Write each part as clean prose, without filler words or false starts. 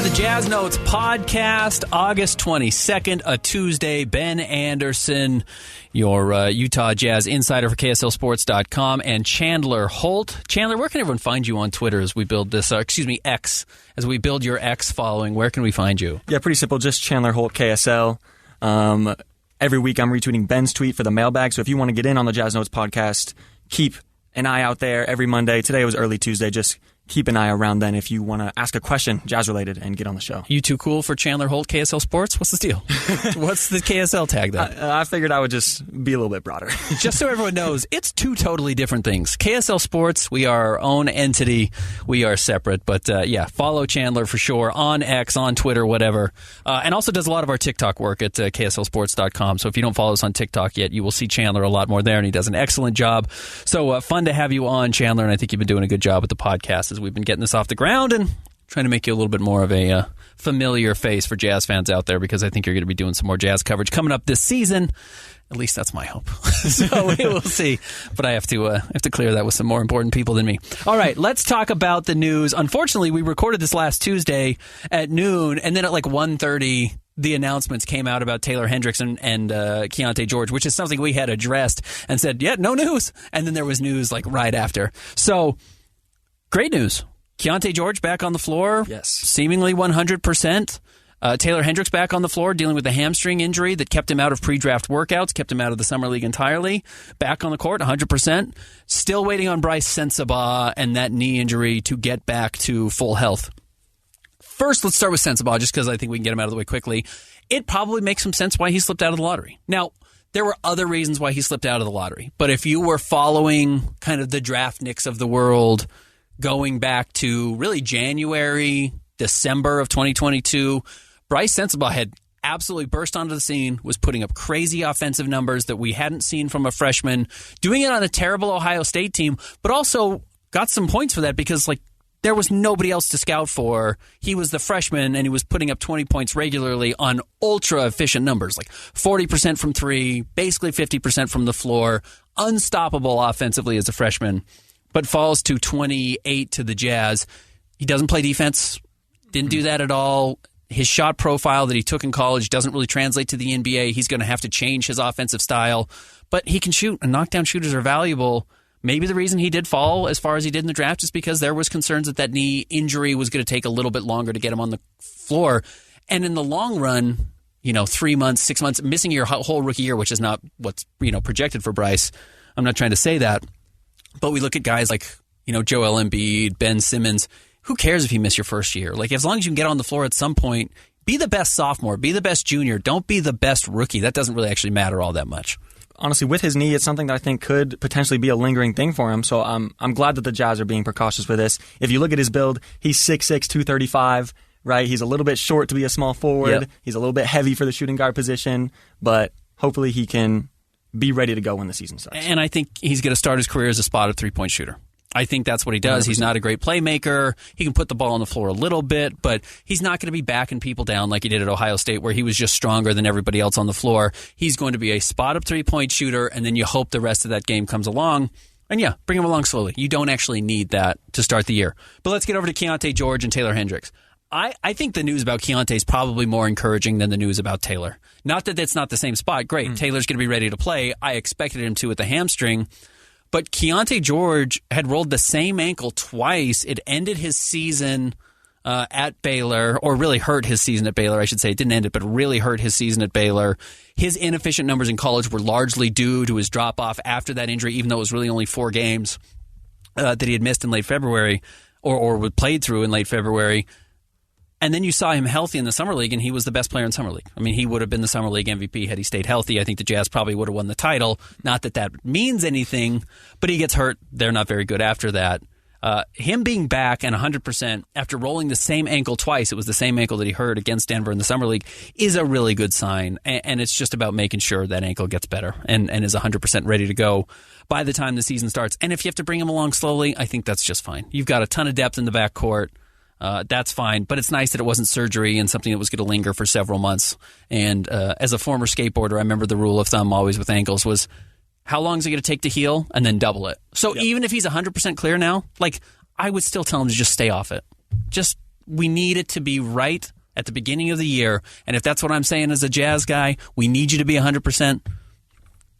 to the Jazz Notes podcast, August 22nd, a Tuesday. Ben Anderson, your Utah Jazz insider for KSLSports.com, and Chandler Holt. Chandler, where can everyone find you on Twitter as we build this, X, as we build your X following? Where can we find you? Yeah, pretty simple, just Chandler Holt KSL. Every week I'm retweeting Ben's tweet for the mailbag, so if you want to get in on the Jazz Notes podcast, keep an eye out there every Monday. Today was early Tuesday, just keep an eye around then if you want to ask a question Jazz-related and get on the show. You too cool for Chandler Holt, KSL Sports? What's the deal? What's the KSL tag then? I figured I would just be a little bit broader. Just so everyone knows, it's two totally different things. KSL Sports, we are our own entity. We are separate. But yeah, follow Chandler for sure on X, on Twitter, whatever. And also does a lot of our TikTok work at KSLSports.com. So if you don't follow us on TikTok yet, you will see Chandler a lot more there, and he does an excellent job. So fun to have you on, Chandler, and I think you've been doing a good job with the podcast as we've been getting this off the ground and trying to make you a little bit more of a familiar face for Jazz fans out there, because I think you're going to be doing some more Jazz coverage coming up this season. At least that's my hope. So we will see. But I have to clear that with some more important people than me. All right, let's talk about the news. Unfortunately, we recorded this last Tuesday at noon, and then at like 1:30, the announcements came out about Taylor Hendricks and Keyonte George, which is something we had addressed and said, yeah, no news. And then there was news like right after. So great news. Keyonte George back on the floor. Yes. Seemingly 100%. Taylor Hendricks back on the floor dealing with a hamstring injury that kept him out of pre-draft workouts, kept him out of the Summer League entirely. Back on the court, 100%. Still waiting on Bryce Sensabaugh and that knee injury to get back to full health. First, let's start with Sensabaugh, just because I think we can get him out of the way quickly. It probably makes some sense why he slipped out of the lottery. Now, there were other reasons why he slipped out of the lottery. But if you were following kind of the draftniks of the world going back to really January, December of 2022, Bryce Sensabaugh had absolutely burst onto the scene, was putting up crazy offensive numbers that we hadn't seen from a freshman, doing it on a terrible Ohio State team, but also got some points for that because, like, there was nobody else to scout for. He was the freshman, and he was putting up 20 points regularly on ultra-efficient numbers, like 40% from three, basically 50% from the floor, unstoppable offensively as a freshman, but falls to 28 to the Jazz. He doesn't play defense, didn't do that at all. His shot profile that he took in college doesn't really translate to the NBA. He's going to have to change his offensive style, but he can shoot, and knockdown shooters are valuable. Maybe the reason he did fall as far as he did in the draft is because there was concerns that knee injury was going to take a little bit longer to get him on the floor. And in the long run, 3 months, 6 months, missing your whole rookie year, which is not what's projected for Bryce. I'm not trying to say that. But we look at guys like, Joel Embiid, Ben Simmons. Who cares if you miss your first year? Like, as long as you can get on the floor at some point, be the best sophomore, be the best junior. Don't be the best rookie. That doesn't really actually matter all that much. Honestly, with his knee, it's something that I think could potentially be a lingering thing for him. So I'm glad that the Jazz are being precautious with this. If you look at his build, he's 6'6", 235, right? He's a little bit short to be a small forward. Yep. He's a little bit heavy for the shooting guard position, but hopefully he can be ready to go when the season starts. And I think he's going to start his career as a spotted three-point shooter. I think that's what he does. 100%. He's not a great playmaker. He can put the ball on the floor a little bit, but he's not going to be backing people down like he did at Ohio State, where he was just stronger than everybody else on the floor. He's going to be a spot-up three-point shooter, and then you hope the rest of that game comes along. And yeah, bring him along slowly. You don't actually need that to start the year. But let's get over to Keyonte George and Taylor Hendricks. I think the news about Keyonte is probably more encouraging than the news about Taylor. Not that it's not the same spot. Great, Taylor's going to be ready to play. I expected him to with the hamstring. But Keyonte George had rolled the same ankle twice. It ended his season at Baylor, or really hurt his season at Baylor, I should say. It didn't end it, but really hurt his season at Baylor. His inefficient numbers in college were largely due to his drop-off after that injury, even though it was really only 4 games that he had missed in late February, or played through in late February. And then you saw him healthy in the Summer League, and he was the best player in Summer League. I mean, he would have been the Summer League MVP had he stayed healthy. I think the Jazz probably would have won the title. Not that that means anything, but he gets hurt. They're not very good after that. Him being back and 100% after rolling the same ankle twice, it was the same ankle that he hurt against Denver in the Summer League, is a really good sign. And it's just about making sure that ankle gets better and is 100% ready to go by the time the season starts. And if you have to bring him along slowly, I think that's just fine. You've got a ton of depth in the backcourt. That's fine, but it's nice that it wasn't surgery and something that was going to linger for several months. And as a former skateboarder, I remember the rule of thumb always with ankles was, how long is it going to take to heal, and then double it. So even if he's 100% clear now, like, I would still tell him to just stay off it. Just we need it to be right at the beginning of the year. And if that's what I'm saying as a Jazz guy, we need you to be 100%.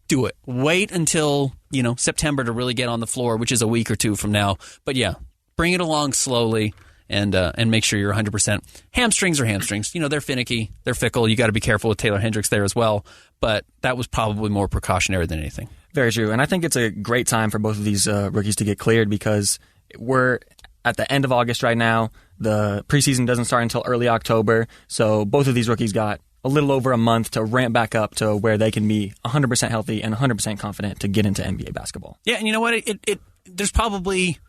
Do it. Wait until, September to really get on the floor, which is a week or two from now. But yeah, bring it along slowly and make sure you're 100%. Hamstrings are hamstrings. They're finicky. They're fickle. You got to be careful with Taylor Hendricks there as well. But that was probably more precautionary than anything. Very true. And I think it's a great time for both of these rookies to get cleared because we're at the end of August right now. The preseason doesn't start until early October. So both of these rookies got a little over a month to ramp back up to where they can be 100% healthy and 100% confident to get into NBA basketball. Yeah, and you know what? There's probably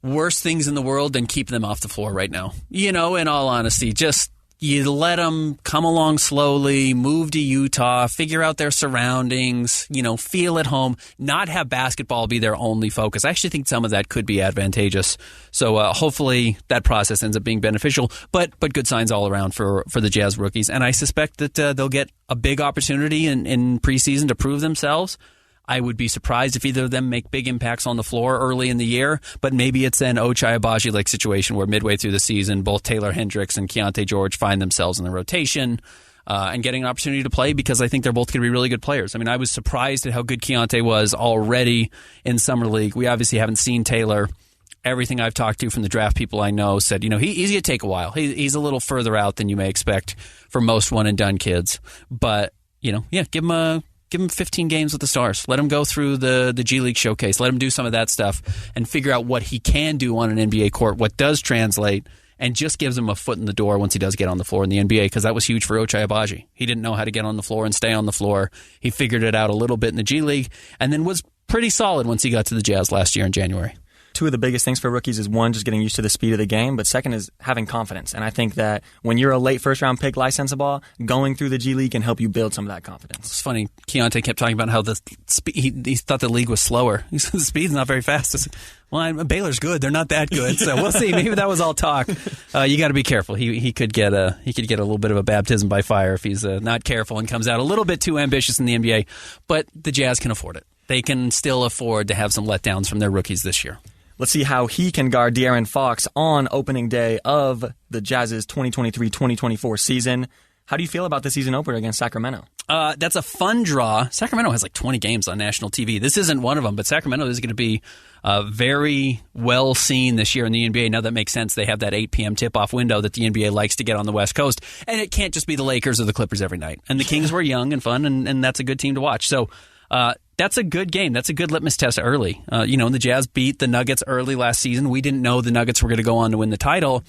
worse things in the world than keeping them off the floor right now. In all honesty, just you let them come along slowly, move to Utah, figure out their surroundings, feel at home, not have basketball be their only focus. I actually think some of that could be advantageous. So hopefully that process ends up being beneficial, but good signs all around for the Jazz rookies. And I suspect that they'll get a big opportunity in preseason to prove themselves. I would be surprised if either of them make big impacts on the floor early in the year, but maybe it's an Ochai Agbaji-like situation where midway through the season, both Taylor Hendricks and Keyonte George find themselves in the rotation and getting an opportunity to play because I think they're both going to be really good players. I mean, I was surprised at how good Keyonte was already in Summer League. We obviously haven't seen Taylor. Everything I've talked to from the draft people I know said, he's going to take a while. He's a little further out than you may expect for most one-and-done kids. But, give him 15 games with the Stars. Let him go through the G League showcase. Let him do some of that stuff and figure out what he can do on an NBA court, what does translate, and just gives him a foot in the door once he does get on the floor in the NBA, because that was huge for Ochai Agbaji. He didn't know how to get on the floor and stay on the floor. He figured it out a little bit in the G League and then was pretty solid once he got to the Jazz last year in January. Two of the biggest things for rookies is one, just getting used to the speed of the game, but second is having confidence. And I think that when you're a late first-round pick licensable, going through the G League can help you build some of that confidence. It's funny. Keyonte kept talking about how the speed, he thought the league was slower. He said the speed's not very fast. Baylor's good. They're not that good. So we'll see. Maybe that was all talk. You got to be careful. He could get a little bit of a baptism by fire if he's not careful and comes out a little bit too ambitious in the NBA. But the Jazz can afford it. They can still afford to have some letdowns from their rookies this year. Let's see how he can guard De'Aaron Fox on opening day of the Jazz's 2023-2024 season. How do you feel about the season opener against Sacramento? That's a fun draw. Sacramento has like 20 games on national TV. This isn't one of them, but Sacramento is going to be very well seen this year in the NBA. Now that makes sense. They have that 8 p.m. tip-off window that the NBA likes to get on the West Coast, and it can't just be the Lakers or the Clippers every night. And the Kings were young and fun, and that's a good team to watch. So that's a good game. That's a good litmus test early. The Jazz beat the Nuggets early last season. We didn't know the Nuggets were going to go on to win the title,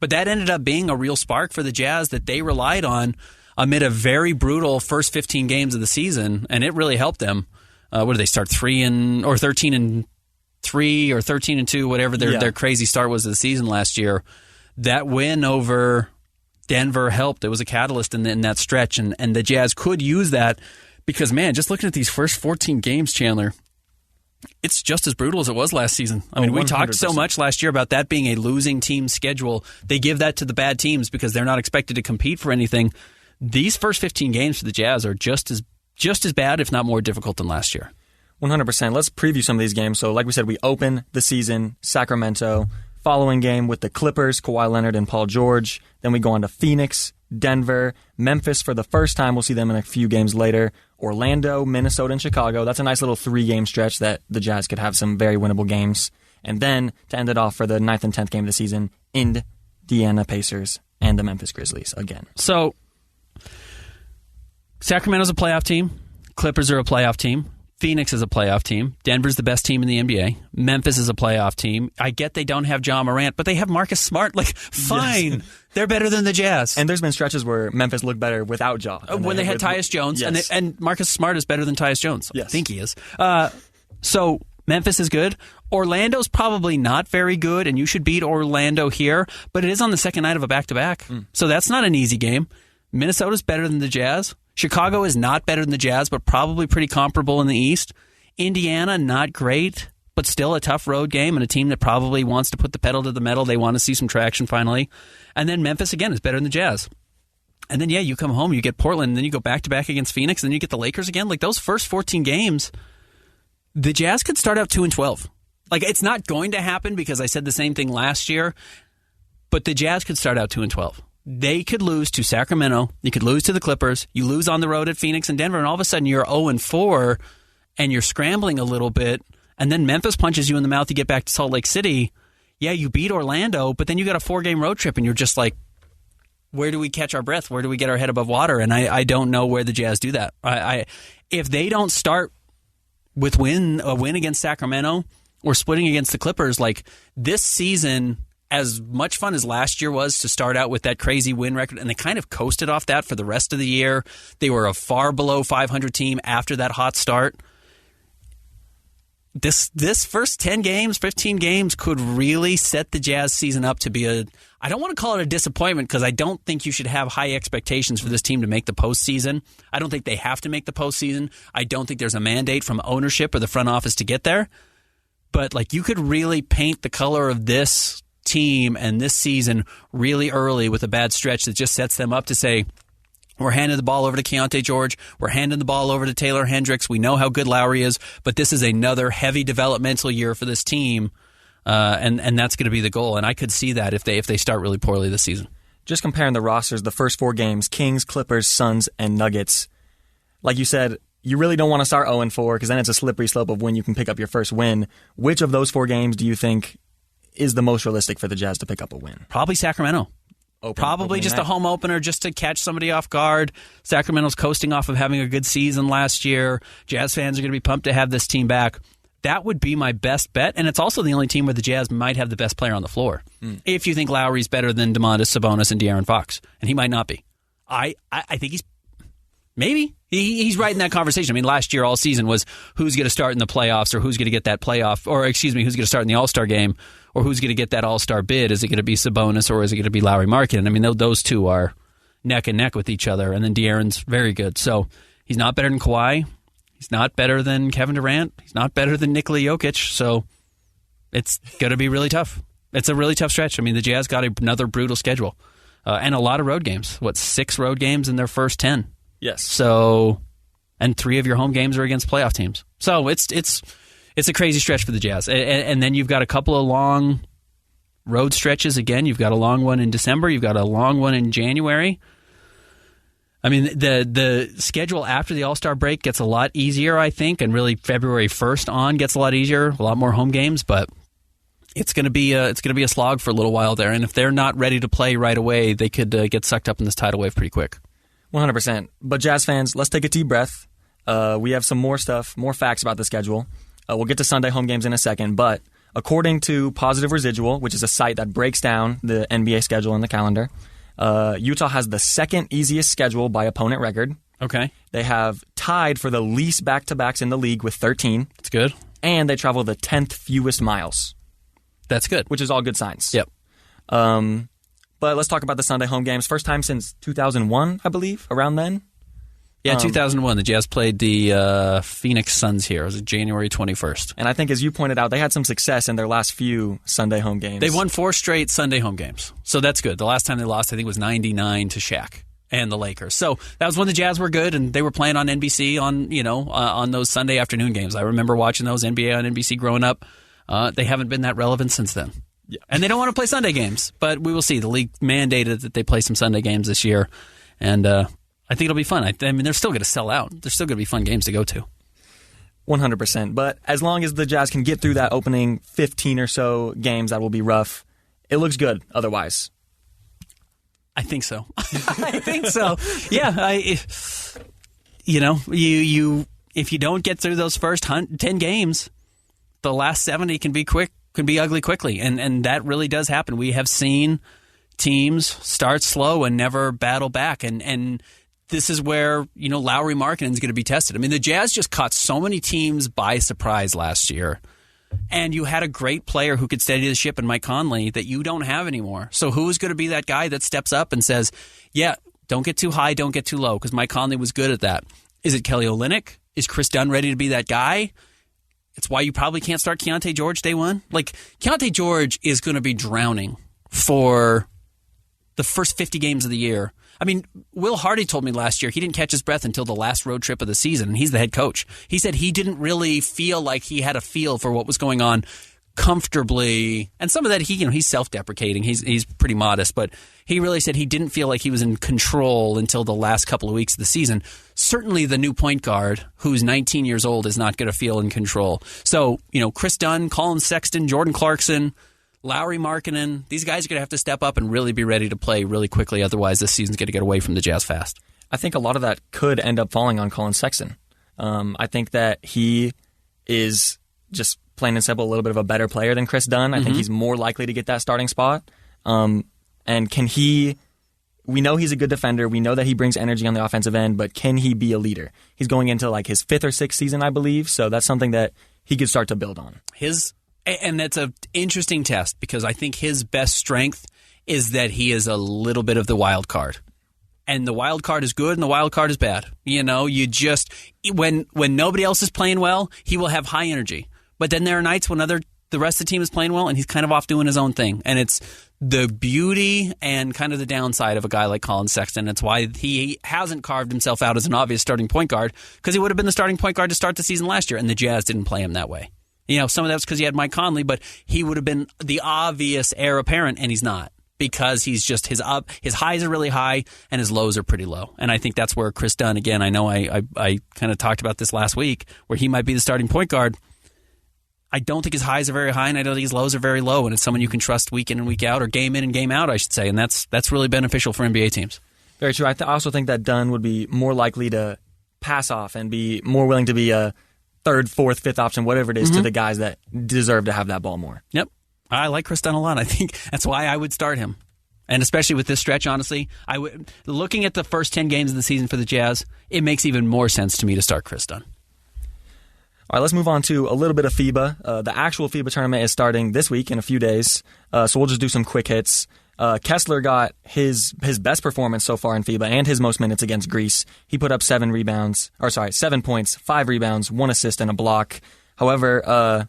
but that ended up being a real spark for the Jazz that they relied on amid a very brutal first 15 games of the season, and it really helped them. What did they start 13-3 or 13-2, whatever their crazy start was of the season last year. That win over Denver helped. It was a catalyst in that stretch, and the Jazz could use that. Because, man, just looking at these first 14 games, Chandler, it's just as brutal as it was last season. I mean, 100%. We talked so much last year about that being a losing team schedule. They give that to the bad teams because they're not expected to compete for anything. These first 15 games for the Jazz are just as bad, if not more difficult than last year. 100%. Let's preview some of these games. So, like we said, we open the season, Sacramento. Following game with the Clippers, Kawhi Leonard and Paul George. Then we go on to Phoenix, Denver, Memphis for the first time. We'll see them in a few games later. Orlando, Minnesota, and Chicago. That's a nice little 3-game stretch that the Jazz could have some very winnable games. And then, to end it off for the 9th and 10th game of the season, Indiana Pacers and the Memphis Grizzlies again. So, Sacramento's a playoff team. Clippers are a playoff team. Phoenix is a playoff team. Denver's the best team in the NBA. Memphis is a playoff team. I get they don't have Ja Morant, but they have Marcus Smart. Fine. Yes. They're better than the Jazz. And there's been stretches where Memphis looked better without Ja. When they had Tyus Jones. Yes. And Marcus Smart is better than Tyus Jones. Yes. I think he is. So Memphis is good. Orlando's probably not very good, and you should beat Orlando here, but it is on the second night of a back-to-back. So that's not an easy game. Minnesota's better than the Jazz. Chicago is not better than the Jazz, but probably pretty comparable in the East. Indiana, not great, but still a tough road game and a team that probably wants to put the pedal to the metal. They want to see some traction finally. And then Memphis, again, is better than the Jazz. And then, you come home, you get Portland, and then you go back-to-back against Phoenix, and then you get the Lakers again. Those first 14 games, the Jazz could start out 2-12. It's not going to happen because I said the same thing last year. But the Jazz could start out 2-12. They could lose to Sacramento. You could lose to the Clippers. You lose on the road at Phoenix and Denver, and all of a sudden you're 0-4, and you're scrambling a little bit. And then Memphis punches you in the mouth to get back to Salt Lake City. Yeah, you beat Orlando, but then you got a 4-game road trip, and you're just like, where do we catch our breath? Where do we get our head above water? And I don't know where the Jazz do that. If they don't start with a win against Sacramento or splitting against the Clippers, like this season, as much fun as last year was to start out with that crazy win record, and they kind of coasted off that for the rest of the year. They were a far below 500 team after that hot start. This first 10 games, 15 games could really set the Jazz season up to be I don't want to call it a disappointment because I don't think you should have high expectations for this team to make the postseason. I don't think they have to make the postseason. I don't think there's a mandate from ownership or the front office to get there. But like you could really paint the color of this team and this season really early with a bad stretch that just sets them up to say, we're handing the ball over to Keyonte George. We're handing the ball over to Taylor Hendricks. We know how good Lowry is, but this is another heavy developmental year for this team, and that's going to be the goal. And I could see that if they start really poorly this season. Just comparing the rosters, the first 4 games, Kings, Clippers, Suns, and Nuggets. Like you said, you really don't want to start 0-4 because then it's a slippery slope of when you can pick up your first win. Which of those 4 games do you think is the most realistic for the Jazz to pick up a win? Probably Sacramento. Probably just a home opener just to catch somebody off guard. Sacramento's coasting off of having a good season last year. Jazz fans are going to be pumped to have this team back. That would be my best bet, and it's also the only team where the Jazz might have the best player on the floor. If you think Lowry's better than Domantas Sabonis and De'Aaron Fox, and he might not be. I think he's maybe. He's right in that conversation. I mean, last year all season was who's going to start in the playoffs or who's going to get that playoff, or excuse me, who's going to start in the All-Star game or who's going to get that All-Star bid. Is it going to be Sabonis or is it going to be Lowry Markkanen? I mean, those two are neck and neck with each other, and then De'Aaron's very good. So he's not better than Kawhi. He's not better than Kevin Durant. He's not better than Nikola Jokic. So it's going to be really tough. It's a really tough stretch. I mean, the Jazz got another brutal schedule and a lot of road games. 6 road games in their first 10? Yes. So, and 3 of your home games are against playoff teams. So it's a crazy stretch for the Jazz. And then you've got a couple of long road stretches again. You've got a long one in December. You've got a long one in January. I mean, the schedule after the All-Star break gets a lot easier, I think, and really February 1st on gets a lot easier, a lot more home games, but it's going to be a slog for a little while there. And if they're not ready to play right away, they could get sucked up in this tidal wave pretty quick. 100%. But Jazz fans, let's take a deep breath. We have some more stuff, more facts about the schedule. We'll get to Sunday home games in a second, but according to Positive Residual, which is a site that breaks down the NBA schedule and the calendar, Utah has the second easiest schedule by opponent record. Okay. They have tied for the least back-to-backs in the league with 13. That's good. And they travel the 10th fewest miles. That's good. Which is all good signs. Yep. But let's talk about the Sunday home games. First time since 2001, I believe, around then. Yeah, 2001. The Jazz played the Phoenix Suns here. It was January 21st. And I think, as you pointed out, they had some success in their last few Sunday home games. They won 4 straight Sunday home games. So that's good. The last time they lost, I think, was 99 to Shaq and the Lakers. So that was when the Jazz were good, and they were playing on NBC on those Sunday afternoon games. I remember watching those NBA on NBC growing up. They haven't been that relevant since then. Yeah. And they don't want to play Sunday games, but we will see. The league mandated that they play some Sunday games this year, and I think it'll be fun. I mean, they're still going to sell out. There's still going to be fun games to go to. 100%. But as long as the Jazz can get through that opening 15 or so games that will be rough, it looks good otherwise. I think so. I think so. Yeah. You if you don't get through those first 10 games, the last 70 can be ugly quickly. And that really does happen. We have seen teams start slow and never battle back. And this is where, Lowry Markkanen is going to be tested. I mean, the Jazz just caught so many teams by surprise last year. And you had a great player who could steady the ship in Mike Conley that you don't have anymore. So who's going to be that guy that steps up and says, yeah, don't get too high, don't get too low, because Mike Conley was good at that. Is it Kelly Olynyk? Is Chris Dunn ready to be that guy? It's why you probably can't start Keyonte George day one. Like, Keyonte George is going to be drowning for the first 50 games of the year. I mean, Will Hardy told me last year he didn't catch his breath until the last road trip of the season, and he's the head coach. He said he didn't really feel like he had a feel for what was going on comfortably, and some of that he's self-deprecating. He's pretty modest, but he really said he didn't feel like he was in control until the last couple of weeks of the season. Certainly the new point guard, who's 19 years old, is not going to feel in control. So, Chris Dunn, Colin Sexton, Jordan Clarkson, Lauri Markkanen, these guys are going to have to step up and really be ready to play really quickly. Otherwise, this season's going to get away from the Jazz fast. I think a lot of that could end up falling on Colin Sexton. I think that he is just plain and simple a little bit of a better player than Chris Dunn. I think he's more likely to get that starting spot. And we know he's a good defender. We know that he brings energy on the offensive end, but can he be a leader? He's going into like his 5th or 6th season, I believe. So that's something that he could start to build on. And that's an interesting test because I think his best strength is that he is a little bit of the wild card. And the wild card is good and the wild card is bad. You just, when nobody else is playing well, he will have high energy. But then there are nights when the rest of the team is playing well and he's kind of off doing his own thing. And it's the beauty and kind of the downside of a guy like Colin Sexton. It's why he hasn't carved himself out as an obvious starting point guard, because he would have been the starting point guard to start the season last year, and the Jazz didn't play him that way. Some of that was because he had Mike Conley, but he would have been the obvious heir apparent, and he's not, because he's just his highs are really high and his lows are pretty low. And I think that's where Chris Dunn, again, I know I kind of talked about this last week, where he might be the starting point guard. I don't think his highs are very high, and I don't think his lows are very low, and it's someone you can trust week in and week out, or game in and game out, I should say, and that's really beneficial for NBA teams. Very true. I also think that Dunn would be more likely to pass off and be more willing to be a 3rd, 4th, 5th option, whatever it is, to the guys that deserve to have that ball more. Yep. I like Chris Dunn a lot. I think that's why I would start him. And especially with this stretch, honestly, looking at the first 10 games of the season for the Jazz, it makes even more sense to me to start Chris Dunn. All right, let's move on to a little bit of FIBA. The actual FIBA tournament is starting this week in a few days, so we'll just do some quick hits. Kessler got his best performance so far in FIBA and his most minutes against Greece. He put up 7 points, 5 rebounds, 1 assist, and a block. However,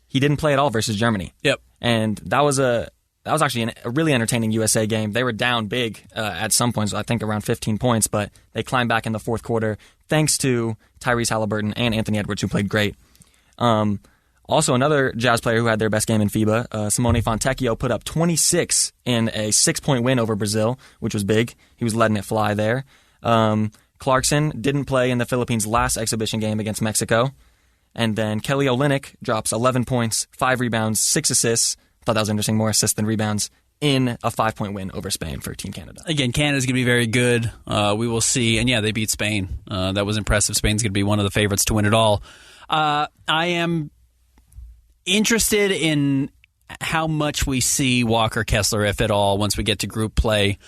he didn't play at all versus Germany. Yep. And that was actually a really entertaining USA game. They were down big at some points, I think around 15 points, but they climbed back in the 4th quarter thanks to Tyrese Halliburton and Anthony Edwards, who played great. Also, another Jazz player who had their best game in FIBA, Simone Fontecchio, put up 26 in a 6-point win over Brazil, which was big. He was letting it fly there. Clarkson didn't play in the Philippines' last exhibition game against Mexico. And then Kelly Olynyk drops 11 points, 5 rebounds, 6 assists. Thought that was interesting, more assists than rebounds, in a 5-point win over Spain for Team Canada. Again, Canada's going to be very good. We will see. And yeah, they beat Spain. That was impressive. Spain's going to be one of the favorites to win it all. I am interested in how much we see Walker Kessler, if at all, once we get to group play.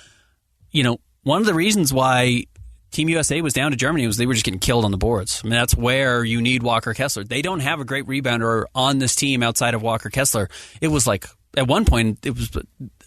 One of the reasons why Team USA was down to Germany was they were just getting killed on the boards. I mean, that's where you need Walker Kessler. They don't have a great rebounder on this team outside of Walker Kessler. It was like, at one point,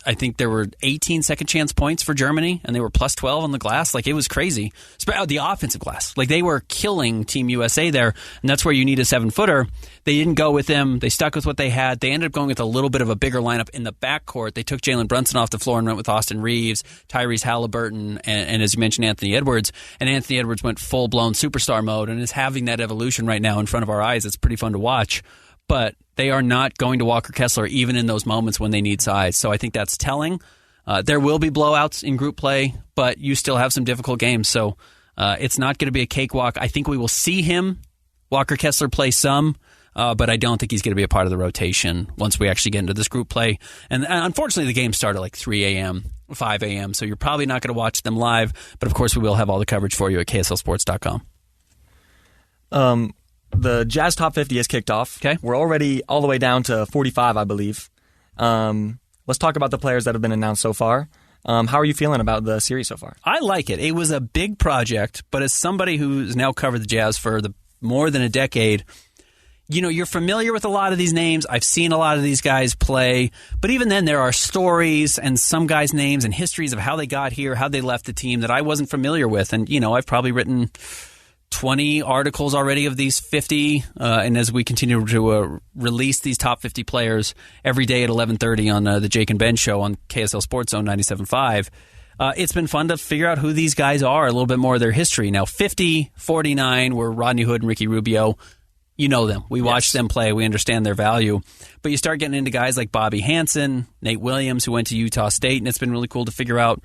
I think there were 18 second chance points for Germany, and they were plus 12 on the glass. Like, it was crazy. The offensive glass. Like, they were killing Team USA there, and that's where you need a 7-footer. They didn't go with them. They stuck with what they had. They ended up going with a little bit of a bigger lineup in the backcourt. They took Jalen Brunson off the floor and went with Austin Reeves, Tyrese Halliburton, and as you mentioned, Anthony Edwards. And Anthony Edwards went full-blown superstar mode and is having that evolution right now in front of our eyes. It's pretty fun to watch. But they are not going to Walker Kessler even in those moments when they need size. So I think that's telling. There will be blowouts in group play, but you still have some difficult games. So it's not going to be a cakewalk. I think we will see him, Walker Kessler, play some, but I don't think he's going to be a part of the rotation once we actually get into this group play. And unfortunately, the games start at like 3 a.m., 5 a.m., so you're probably not going to watch them live. But of course, we will have all the coverage for you at KSLSports.com. The Jazz Top 50 has kicked off. Okay. We're already all the way down to 45, I believe. Let's talk about the players that have been announced so far. How are you feeling about the series so far? I like it. It was a big project, but as somebody who's now covered the Jazz for more than a decade, you're familiar with a lot of these names. I've seen a lot of these guys play, but even then there are stories and some guys' names and histories of how they got here, how they left the team that I wasn't familiar with. And, I've probably written 20 articles already of these 50, and as we continue to release these top 50 players every day at 11:30 on the Jake and Ben show on KSL Sports Zone 97.5, it's been fun to figure out who these guys are, a little bit more of their history. Now, 50, 49 were Rodney Hood and Ricky Rubio. you know them. We watch them play. We understand their value. But you start getting into guys like Bobby Hansen, Nate Williams, who went to Utah State, and it's been really cool to figure out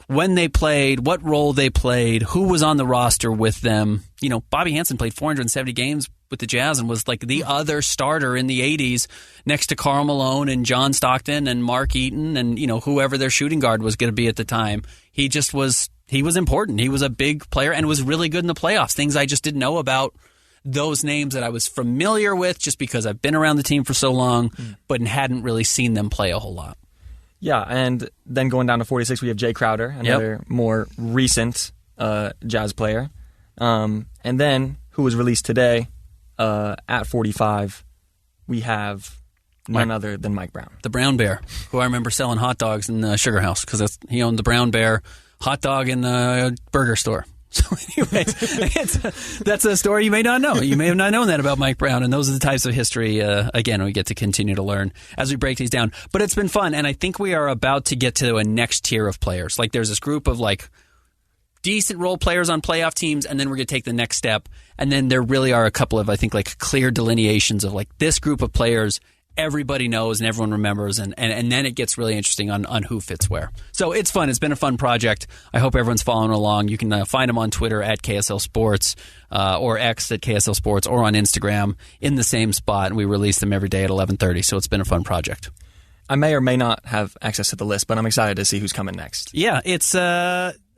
when they played, what role they played, who was on the roster with them. You know, Bobby Hansen played 470 games with the Jazz and was like the other starter in the 80s next to Karl Malone and John Stockton and Mark Eaton and, you know, whoever their shooting guard was going to be at the time. He was important. He was a big player and was really good in the playoffs, things I just didn't know about those names that I was familiar with just because I've been around the team for so long, but hadn't really seen them play a whole lot. Yeah, and then going down to 46, we have Jay Crowder, another more recent Jazz player. And then, who was released today, at 45, we have none other than Mike Brown. The Brown Bear, who I remember selling hot dogs in the Sugar House, because he owned the Brown Bear hot dog in the burger store. So anyways, that's a story you may not know. You may have not known that about Mike Brown, and those are the types of history, again, we get to continue to learn as we break these down. But it's been fun, and I think we are about to get to a next tier of players. Like, there's this group of, like, decent role players on playoff teams, and then we're going to take the next step. And then there really are a couple of, I think, like, clear delineations of, like, this group of players everybody knows and everyone remembers, and then it gets really interesting on who fits where. So it's fun. It's been a fun project. I hope everyone's following along. You can find them on Twitter at KSL Sports or X at KSL Sports or on Instagram in the same spot, and we release them every day at 11:30, so it's been a fun project. I may or may not have access to the list, but I'm excited to see who's coming next. Yeah, it's...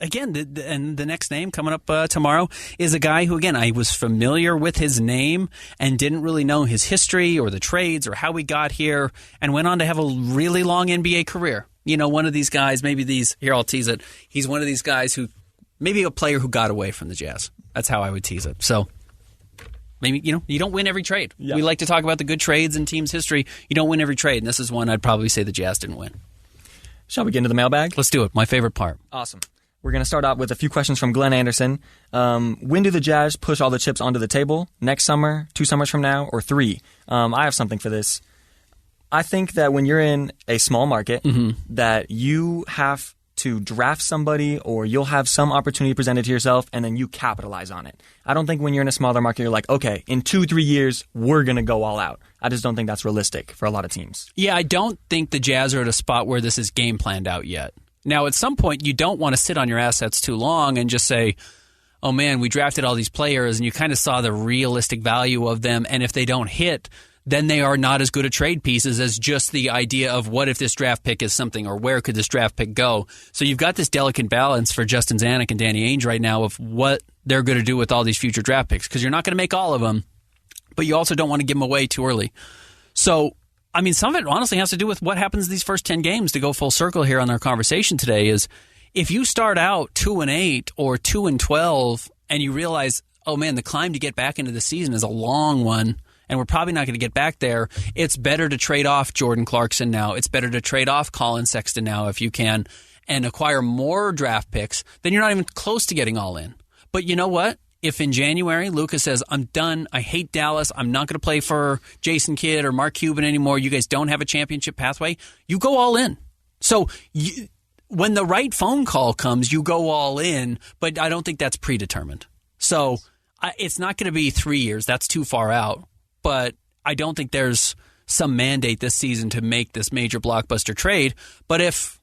Again, the next name coming up tomorrow is a guy who, again, I was familiar with his name and didn't really know his history or the trades or how he got here, and went on to have a really long NBA career. You know, one of these guys, here I'll tease it, he's one of these guys who, maybe a player who got away from the Jazz. That's how I would tease it. So, maybe, you know, you don't win every trade. Yeah. We like to talk about the good trades in teams' history. You don't win every trade, and this is one I'd probably say the Jazz didn't win. Shall we get into the mailbag? Let's do it. My favorite part. Awesome. We're going to start out with a few questions from Glenn Anderson. When do the Jazz push all the chips onto the table? Next summer, 2 summers from now, or 3? I have something for this. I think that when you're in a small market, that you have to draft somebody, or you'll have some opportunity presented to yourself, and then you capitalize on it. I don't think when you're in a smaller market, you're like, okay, in 2-3 years, we're going to go all out. I just don't think that's realistic for a lot of teams. Yeah, I don't think the Jazz are at a spot where this is game planned out yet. Now, at some point, you don't want to sit on your assets too long and just say, oh, man, we drafted all these players, and you kind of saw the realistic value of them, and if they don't hit, then they are not as good at trade pieces as just the idea of what if this draft pick is something, or where could this draft pick go? So you've got this delicate balance for Justin Zanuck and Danny Ainge right now of what they're going to do with all these future draft picks, because you're not going to make all of them, but you also don't want to give them away too early. So, I mean, some of it honestly has to do with what happens these first 10 games. To go full circle here on our conversation today is, if you start out 2-8 or 2-12 and you realize, oh man, the climb to get back into the season is a long one and we're probably not going to get back there, it's better to trade off Jordan Clarkson now. It's better to trade off Colin Sexton now if you can, and acquire more draft picks. Then you're not even close to getting all in. But you know what? If in January Luka says, I'm done, I hate Dallas, I'm not going to play for Jason Kidd or Mark Cuban anymore, you guys don't have a championship pathway, you go all in. So when the right phone call comes, you go all in, but I don't think that's predetermined. So it's not going to be 3 years. That's too far out. But I don't think there's some mandate this season to make this major blockbuster trade. But if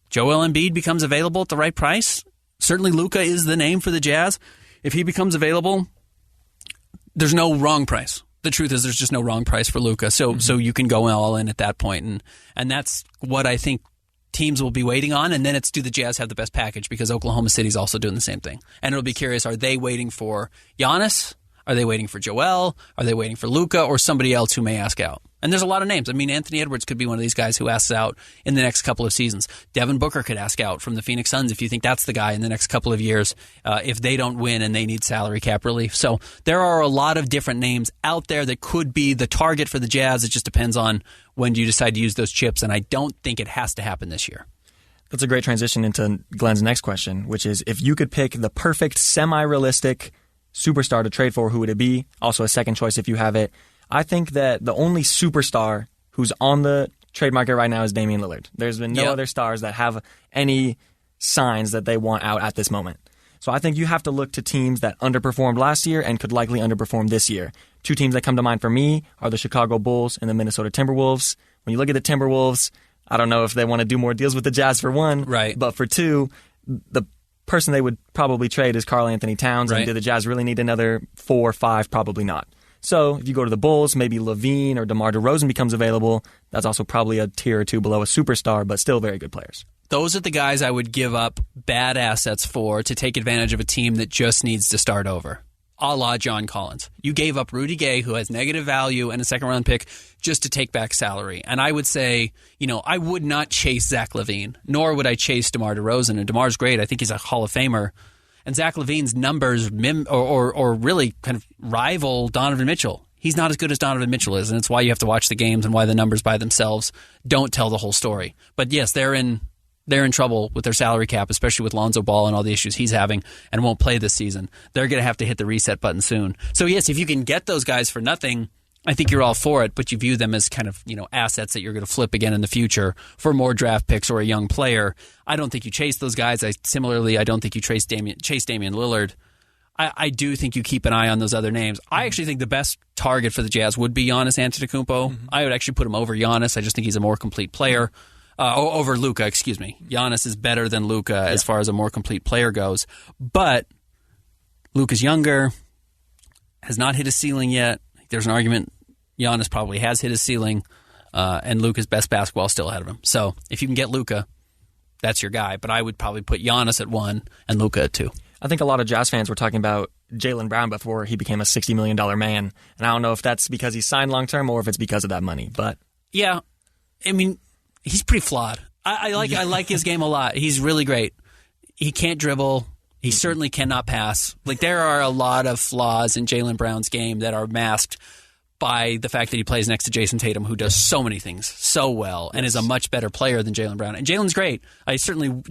Joel Embiid becomes available at the right price, certainly Luka is the name for the Jazz. If he becomes available, there's no wrong price. The truth is there's just no wrong price for Luka. So you can go all in at that point. And that's what I think teams will be waiting on. And then it's, do the Jazz have the best package? Because Oklahoma City's also doing the same thing. And it'll be curious, are they waiting for Giannis? Are they waiting for Joel? Are they waiting for Luka or somebody else who may ask out? And there's a lot of names. I mean, Anthony Edwards could be one of these guys who asks out in the next couple of seasons. Devin Booker could ask out from the Phoenix Suns if you think that's the guy in the next couple of years if they don't win and they need salary cap relief. So there are a lot of different names out there that could be the target for the Jazz. It just depends on when you decide to use those chips, and I don't think it has to happen this year. That's a great transition into Glenn's next question, which is, if you could pick the perfect semi-realistic superstar to trade for, who would it be? Also a second choice if you have it. I think that the only superstar who's on the trade market right now is Damian Lillard. There's been no other stars that have any signs that they want out at this moment. So I think you have to look to teams that underperformed last year and could likely underperform this year. Two teams that come to mind for me are the Chicago Bulls and the Minnesota Timberwolves. When you look at the Timberwolves, I don't know if they want to do more deals with the Jazz for one, right? But for two, the person they would probably trade is Karl Anthony Towns. Right. And do the Jazz really need another 4 or 5? Probably not. So if you go to the Bulls, maybe Levine or DeMar DeRozan becomes available. That's also probably a tier or two below a superstar, but still very good players. Those are the guys I would give up bad assets for to take advantage of a team that just needs to start over. A la John Collins. You gave up Rudy Gay, who has negative value and a second-round pick, just to take back salary. And I would say, I would not chase Zach LaVine, nor would I chase DeMar DeRozan. And DeMar's great. I think he's a Hall of Famer. And Zach LaVine's numbers or really kind of rival Donovan Mitchell. He's not as good as Donovan Mitchell is, and it's why you have to watch the games and why the numbers by themselves don't tell the whole story. But yes, they're in trouble with their salary cap, especially with Lonzo Ball and all the issues he's having and won't play this season. They're going to have to hit the reset button soon. So yes, if you can get those guys for nothing, I think you're all for it, but you view them as kind of, assets that you're going to flip again in the future for more draft picks or a young player. I don't think you chase those guys. I don't think you chase Damian Lillard. I do think you keep an eye on those other names. I actually think the best target for the Jazz would be Giannis Antetokounmpo. Mm-hmm. I would actually put him over Giannis. I just think he's a more complete player. Over Luka, excuse me. Giannis is better than Luka as far as a more complete player goes. But Luka's younger, has not hit his ceiling yet. There's an argument Giannis probably has hit his ceiling, and Luka's best basketball is still ahead of him. So if you can get Luka, that's your guy. But I would probably put Giannis at 1 and Luka at 2. I think a lot of Jazz fans were talking about Jaylen Brown before he became a $60 million man. And I don't know if that's because he signed long-term or if it's because of that money. But yeah, I mean, he's pretty flawed. I like his game a lot. He's really great. He can't dribble. He certainly cannot pass. Like, there are a lot of flaws in Jaylen Brown's game that are masked by the fact that he plays next to Jason Tatum, who does so many things so well and is a much better player than Jaylen Brown. And Jaylen's great. I certainly,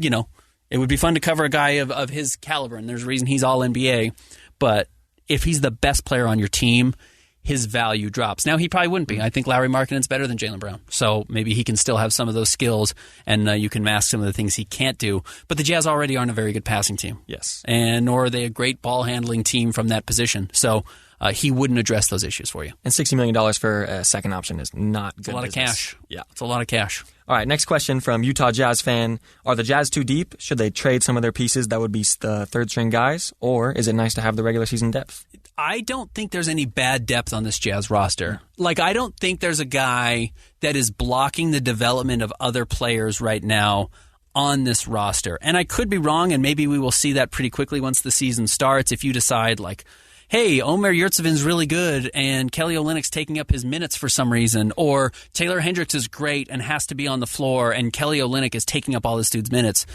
it would be fun to cover a guy of his caliber, and there's a reason he's all NBA. But if he's the best player on your team, his value drops. Now, he probably wouldn't be. I think Lauri Markkanen's better than Jaylen Brown. So maybe he can still have some of those skills, and you can mask some of the things he can't do. But the Jazz already aren't a very good passing team. Yes. And nor are they a great ball-handling team from that position. So he wouldn't address those issues for you. And $60 million for a second option is not good. It's a lot business. of cash. Yeah. It's a lot of cash. All right, next question from Utah Jazz fan. Are the Jazz too deep? Should they trade some of their pieces that would be the third-string guys? Or is it nice to have the regular season depth? I don't think there's any bad depth on this Jazz roster. Like, I don't think there's a guy that is blocking the development of other players right now on this roster. And I could be wrong, and maybe we will see that pretty quickly once the season starts. If you decide, like, hey, Omer Yurtseven's really good and Kelly Olynyk's taking up his minutes for some reason, or Taylor Hendricks is great and has to be on the floor and Kelly Olynyk is taking up all this dude's minutes.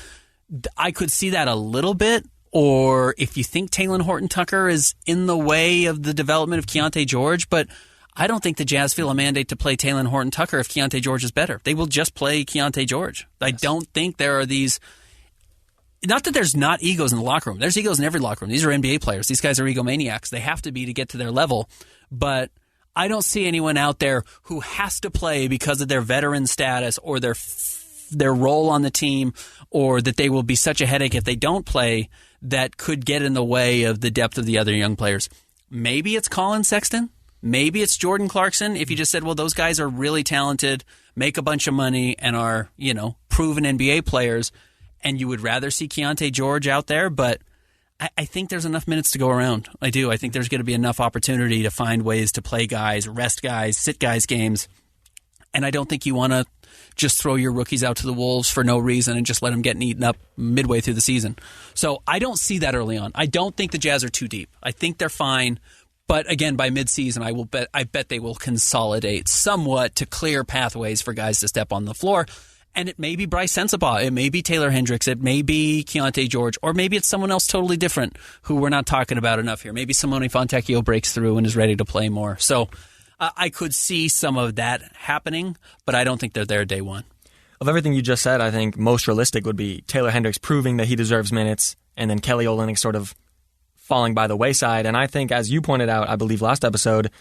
I could see that a little bit. Or if you think Talen Horton-Tucker is in the way of the development of Keyonte George, but I don't think the Jazz feel a mandate to play Talen Horton-Tucker if Keyonte George is better. They will just play Keyonte George. I don't think there are these... Not that there's not egos in the locker room. There's egos in every locker room. These are NBA players. These guys are egomaniacs. They have to be to get to their level. But I don't see anyone out there who has to play because of their veteran status or their role on the team, or that they will be such a headache if they don't play, that could get in the way of the depth of the other young players. Maybe it's Colin Sexton. Maybe it's Jordan Clarkson. If you just said, well, those guys are really talented, make a bunch of money, and are, proven NBA players, and you would rather see Keyonte George out there. But I think there's enough minutes to go around. I do. I think there's going to be enough opportunity to find ways to play guys, rest guys, sit guys games. And I don't think you want to just throw your rookies out to the wolves for no reason and just let them get eaten up midway through the season. So I don't see that early on. I don't think the Jazz are too deep. I think they're fine. But again, by midseason, I bet they will consolidate somewhat to clear pathways for guys to step on the floor. And it may be Bryce Sensabaugh, it may be Taylor Hendricks, it may be Keyonte George, or maybe it's someone else totally different who we're not talking about enough here. Maybe Simone Fontecchio breaks through and is ready to play more. So I could see some of that happening, but I don't think they're there day one. Of everything you just said, I think most realistic would be Taylor Hendricks proving that he deserves minutes, and then Kelly Olynyk sort of falling by the wayside. And I think, as you pointed out, I believe last episode,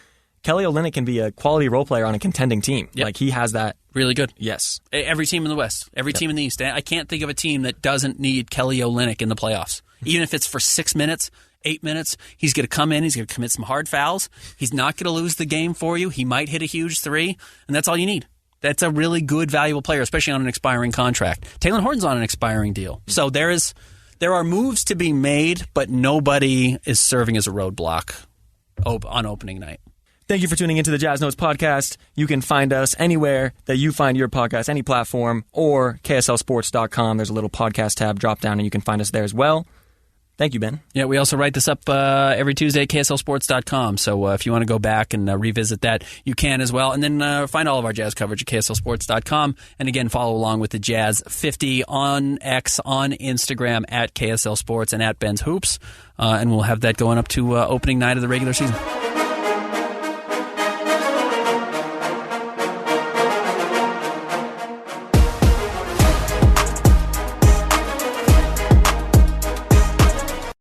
Kelly Olynyk can be a quality role player on a contending team. Yep. Like, he has that. Really good. Yes. Every team in the West, every team in the East. I can't think of a team that doesn't need Kelly Olynyk in the playoffs. Even if it's for 6 minutes, 8 minutes. He's going to come in. He's going to commit some hard fouls. He's not going to lose the game for you. He might hit a huge three, and that's all you need. That's a really good, valuable player, especially on an expiring contract. Taylor Horton's on an expiring deal. So there are moves to be made, but nobody is serving as a roadblock on opening night. Thank you for tuning into the Jazz Notes podcast. You can find us anywhere that you find your podcast, any platform, or KSLSports.com. There's a little podcast tab, drop down, and you can find us there as well. Thank you, Ben. Yeah, we also write this up every Tuesday at KSLSports.com. So if you want to go back and revisit that, you can as well. And then find all of our Jazz coverage at KSLSports.com. And again, follow along with the Jazz 50 on X, on Instagram, at KSL Sports, and at Ben's Hoops. And we'll have that going up to opening night of the regular season.